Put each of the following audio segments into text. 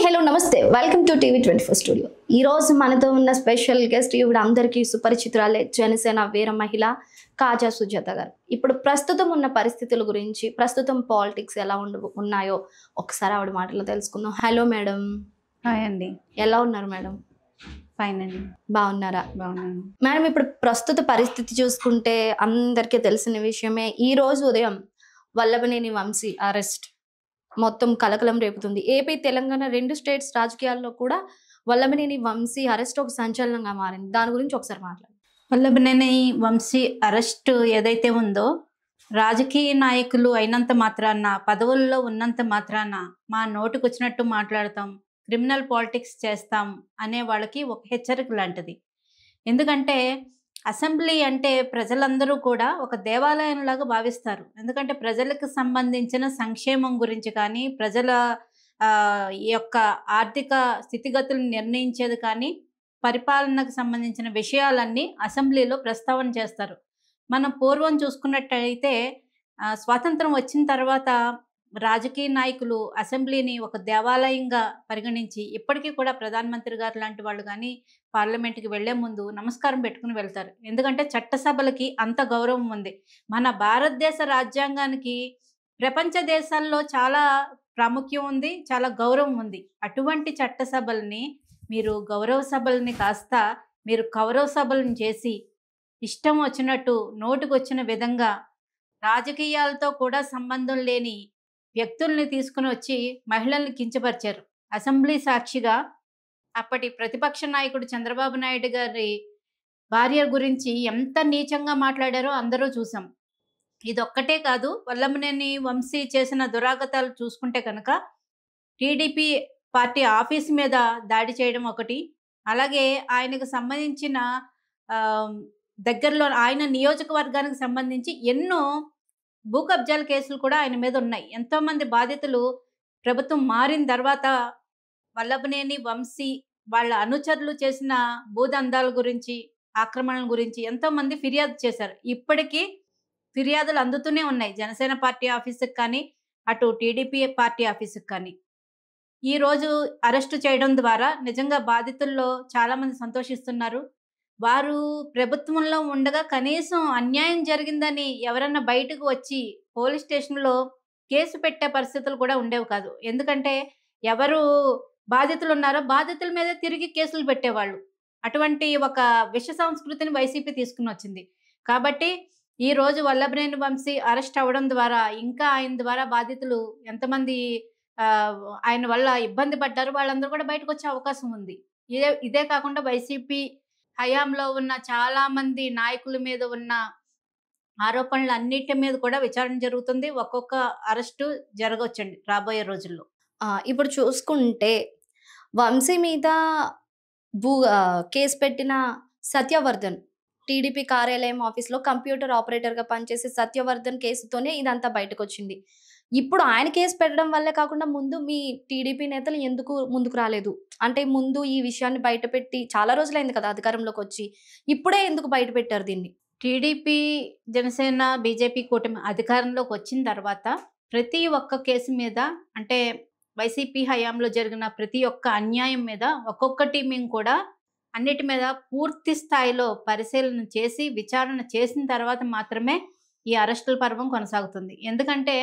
Hello నమస్తే welcome to TV 24 studio. ఈ రోజు మనతో ఉన్న స్పెషల్ గెస్ట్ ఈవిడ అందరికీ సుపరిచితురాలే, జనసేన వీర మహిళ కాజా సుజాత గారు. ఇప్పుడు ప్రస్తుతం ఉన్న పరిస్థితుల గురించి, ప్రస్తుతం పాలిటిక్స్ ఎలా ఉన్నాయో ఒకసారి ఆవిడ మాటలో తెలుసుకుందాం. Hello madam. హాయ్ అండి. ఎలా ఉన్నారు మేడం? ఫైన్ అండి. బాగున్నారా? బాగున్నాను మేడం. ఇప్పుడు ప్రస్తుత పరిస్థితి చూసుకుంటే అందరికీ తెలిసిన విషయమే. ఈ రోజు ఉదయం వల్లభనేని వంశీ అరెస్ట్ మొత్తం కలకలం రేపుతుంది. ఏపీ, తెలంగాణ రెండు స్టేట్స్ రాజకీయాల్లో కూడా వల్లభనేని వంశీ అరెస్ట్ ఒక సంచలనంగా మారింది. దాని గురించి ఒకసారి మాట్లాడండి. వల్లభనేని వంశీ అరెస్ట్ ఏదైతే ఉందో, రాజకీయ నాయకులు అయినంత మాత్రాన, పదవుల్లో ఉన్నంత మాత్రాన మా నోటికి వచ్చినట్టు మాట్లాడతాం, క్రిమినల్ పాలిటిక్స్ చేస్తాం అనే వాళ్ళకి ఒక హెచ్చరిక లాంటిది. ఎందుకంటే అసెంబ్లీ అంటే ప్రజలందరూ కూడా ఒక దేవాలయంలాగా భావిస్తారు. ఎందుకంటే ప్రజలకు సంబంధించిన సంక్షేమం గురించి కానీ, ప్రజల యొక్క ఆర్థిక స్థితిగతులను నిర్ణయించేది కానీ, పరిపాలనకు సంబంధించిన విషయాలన్నీ అసెంబ్లీలో ప్రస్తావన చేస్తారు. మనం పూర్వం చూసుకున్నట్టయితే స్వాతంత్రం వచ్చిన తర్వాత రాజకీయ నాయకులు అసెంబ్లీని ఒక దేవాలయంగా పరిగణించి, ఇప్పటికీ కూడా ప్రధానమంత్రి గారు లాంటి వాళ్ళు కానీ పార్లమెంట్కి వెళ్లే ముందు నమస్కారం పెట్టుకుని వెళ్తారు. ఎందుకంటే చట్టసభలకి అంత గౌరవం ఉంది. మన భారతదేశ రాజ్యాంగానికి ప్రపంచ దేశాల్లో చాలా ప్రాముఖ్యం ఉంది, చాలా గౌరవం ఉంది. అటువంటి చట్టసభల్ని మీరు గౌరవ సభల్ని కాస్త మీరు కౌరవ సభలను చేసి ఇష్టం వచ్చినట్టు నోటికొచ్చిన విధంగా రాజకీయాలతో కూడా సంబంధం లేని వ్యక్తుల్ని తీసుకుని వచ్చి మహిళల్ని కించపరిచారు. అసెంబ్లీ సాక్షిగా అప్పటి ప్రతిపక్ష నాయకుడు చంద్రబాబు నాయుడు గారి భార్య గురించి ఎంత నీచంగా మాట్లాడారో అందరూ చూసాం. ఇదొక్కటే కాదు, వల్లభనేని వంశీ చేసిన దురాగతాలు చూసుకుంటే కనుక టీడీపీ పార్టీ ఆఫీస్ మీద దాడి చేయడం ఒకటి, అలాగే ఆయనకు సంబంధించిన దగ్గరలో ఆయన నియోజకవర్గానికి సంబంధించి ఎన్నో భూ కబ్జాల కేసులు కూడా ఆయన మీద ఉన్నాయి. ఎంతోమంది బాధితులు ప్రభుత్వం మారిన తర్వాత వల్లభనేని వంశీ వాళ్ళ అనుచరులు చేసిన భూదందాల గురించి, ఆక్రమణల గురించి ఎంతోమంది ఫిర్యాదు చేశారు. ఇప్పటికీ ఫిర్యాదులు అందుతూనే ఉన్నాయి, జనసేన పార్టీ ఆఫీసుకి కానీ, అటు టీడీపీ పార్టీ ఆఫీసుకి కానీ. ఈరోజు అరెస్టు చేయడం ద్వారా నిజంగా బాధితుల్లో చాలామంది సంతోషిస్తున్నారు. వారు ప్రభుత్వంలో ఉండగా కనీసం అన్యాయం జరిగిందని ఎవరన్నా బయటకు వచ్చి పోలీస్ స్టేషన్లో కేసు పెట్టే పరిస్థితులు కూడా ఉండేవి కాదు. ఎందుకంటే ఎవరు బాధితులు ఉన్నారో బాధితుల మీదే తిరిగి కేసులు పెట్టేవాళ్ళు. అటువంటి ఒక విష సంస్కృతిని వైసీపీ తీసుకుని వచ్చింది. కాబట్టి ఈరోజు వల్లభనేని వంశీ అరెస్ట్ అవ్వడం ద్వారా ఇంకా ఆయన ద్వారా బాధితులు ఎంతమంది ఆయన వల్ల ఇబ్బంది పడ్డారు, వాళ్ళందరూ కూడా బయటకు వచ్చే అవకాశం ఉంది. ఇదే కాకుండా వైసీపీ హయాంలో ఉన్న చాలా మంది నాయకుల మీద ఉన్న ఆరోపణలు అన్నిటి మీద కూడా విచారణ జరుగుతుంది. ఒక్కొక్క అరెస్టు జరగవచ్చండి రాబోయే రోజుల్లో. ఇప్పుడు చూసుకుంటే వంశీ మీద కేసు పెట్టిన సత్యవర్ధన్, టీడీపీ కార్యాలయం ఆఫీస్లో కంప్యూటర్ ఆపరేటర్గా పనిచేసే సత్యవర్ధన్ కేసుతోనే ఇదంతా బయటకు వచ్చింది. ఇప్పుడు ఆయన కేసు పెట్టడం వల్లే కాకుండా ముందు మీ టీడీపీ నేతలు ఎందుకు ముందుకు రాలేదు? అంటే ముందు ఈ విషయాన్ని బయటపెట్టి చాలా రోజులైంది కదా అధికారంలోకి వచ్చి, ఇప్పుడే ఎందుకు బయట పెట్టారు దీన్ని? టీడీపీ, జనసేన, బీజేపీ కూటమి అధికారంలోకి వచ్చిన తర్వాత ప్రతి ఒక్క కేసు మీద, అంటే వైసీపీ హయాంలో జరిగిన ప్రతి ఒక్క అన్యాయం మీద ఒక్కొక్క టీం కూడా అన్నిటి మీద పూర్తి స్థాయిలో పరిశీలన చేసి విచారణ చేసిన తర్వాత మాత్రమే ఈ అరెస్టుల పర్వం కొనసాగుతుంది. ఎందుకంటే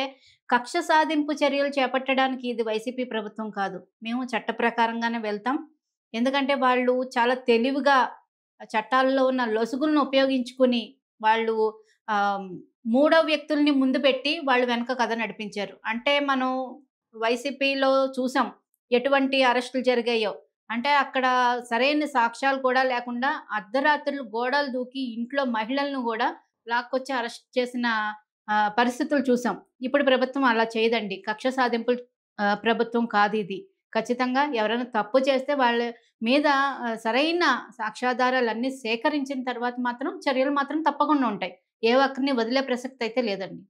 కక్ష సాధింపు చర్యలు చేపట్టడానికి ఇది వైసీపీ ప్రభుత్వం కాదు. మేము చట్ట ప్రకారంగానే వెళ్తాం. ఎందుకంటే వాళ్ళు చాలా తెలివిగా చట్టాల్లో ఉన్న లొసుగులను ఉపయోగించుకుని వాళ్ళు మూడో వ్యక్తుల్ని ముందు పెట్టి వాళ్ళు వెనక కథ నడిపించారు. అంటే మనం వైసీపీలో చూసాం ఎటువంటి అరెస్టులు జరిగాయో. అంటే అక్కడ సరైన సాక్ష్యాలు కూడా లేకుండా అర్ధరాత్రులు గోడలు దూకి ఇంట్లో మహిళలను కూడా లాక్కొచ్చి అరెస్ట్ చేసిన పరిస్థితులు చూసాం. ఇప్పుడు ప్రభుత్వం అలా చేయదండి. కక్ష సాధింపులు ప్రభుత్వం కాదు ఇది. ఖచ్చితంగా ఎవరైనా తప్పు చేస్తే వాళ్ళ మీద సరైన సాక్ష్యాధారాలన్నీ సేకరించిన తర్వాత మాత్రం చర్యలు మాత్రం తప్పకుండా ఉంటాయి. ఏ ఒక్కరిని వదిలే ప్రసక్తి అయితే లేదండి.